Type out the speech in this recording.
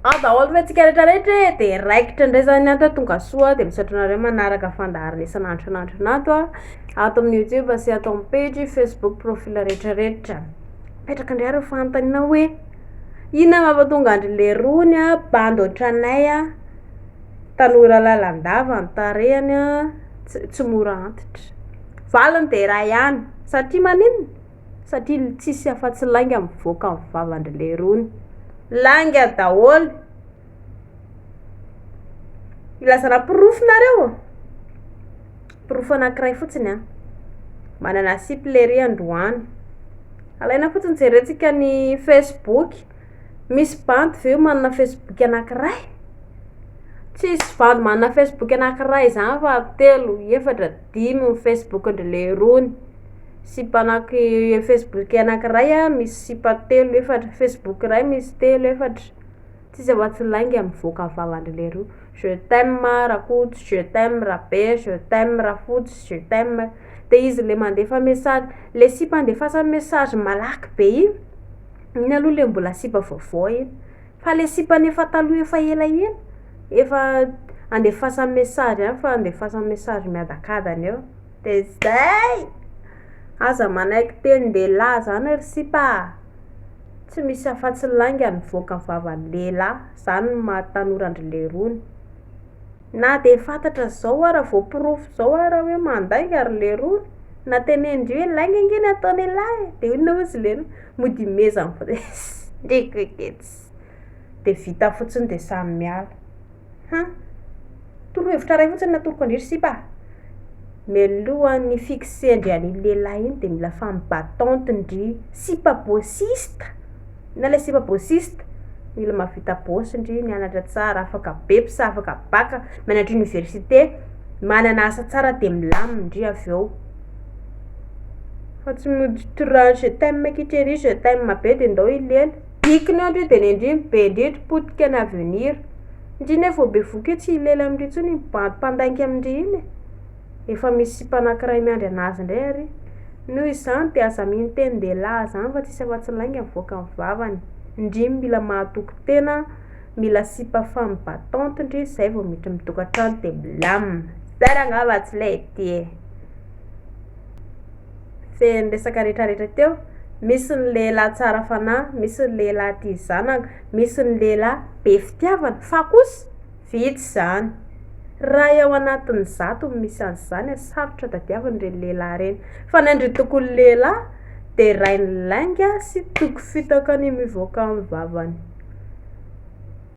daholo fa tsika rehetrarehetra de raikitra indray zany ato tonga soa de misaotra nareo manaraka fandaharana isan'andro ato amin'ny YouTube sy ato amin'ny page Facebook profil rehetrarehetra. Petraka indray reo fanontaniana hoe inona mahatonga andry le rony bando antranay tanora lalandava antarehany tsy mora antitra. Valiny de raha ihany satria maninona? Satria tsisy afa-tsy lainga mivoaka amin'ny vavandry le rony. Langa daholo. Ilazana pirofo nareo. Pirofo anankiray fotsiny manana sipy le ry androany. Alaina fotsiny jerentsika ny Facebook. Misy bandy veo manana Facebook anankiray. Tsisy bandy manana Facebook anankiray zany fa 3, 4, 5 ny Facebook ndry le rony. Sipa anaky Facebook anankiray misy sipa 3, 4, Facebook ray misy 3, 4. Tsisy afa-tsy lainga mivoaka amin'ny vavandry le roa. Je t'aime rakoto, je t'aime rabe, je t'aime rafotsy, je t'aime. De izy le mandefa message, le sipa andefasa message malaky be iny. Iny aloha le mbola sipa vaovao iny. Fa le sipa nefa taloha efa elaela efa andefasa message fa andefasa message miadakadany eo. De zay aza manaiky teny lehilahy zany ry sipa. Tsy misy afa-tsy lainga mivoaka amin'ny vavan'ny lehilahy. Zany mahatanora andry le rony. Na de fantatra zao raha vao pirofo zao raha hoe mandainga ry le rony. Na tenendry hoe lainga ingeny ataony lahy. De inona moa izy le mody meza ndreko eketsy. De vita fotsiny de samy miala. Torohevitra ray fotsiny natoroko andry sipa. Melohan'ny fixe ndry an'iny lehilahy iny de mila famibataonty ndry sipa bôsista. Na le sipa bôsista mila mahavita bôsy ndry mianatra tsara, afaka bepsa, afaka baka, manatra université, manana asa tsara de milamina ndry aveo. Fa tsy mody tora je t'aime kitrery, je t'aime be de ndao ilely. Dikiny andry de nendry be ndrindry potika ny avenir. Ndry nefa be voky tsy ilely amindry intsony mpandainky amindry iny. Efa misy sipa anankiray miandry anazy indray ary. Noho izany de aza mino teny lehilahy zany fa tsisy afa-tsy lainga mivoaka amin'ny vavany. Ndry mila mahatoky tena, mila sipa famibataonty ndry zay vao miditra mitokantrano de milamina. Zay angamba tsy lay ty. Feny resaka rehetrarehetra teo. Misy ny lehilahy tsara fanahy, misy ny lehilahy tia zanaka, misy ny lehilahy be fitiavana, fa kosa vitsy zany. Raha eo anatin'ny 100 misy an'izany sarotra tadiavina ireny lehilahy ireny. Fa ny andry tokony lehilahy de rainy lainga sy toko fitokany mivoaka amin'ny vavany.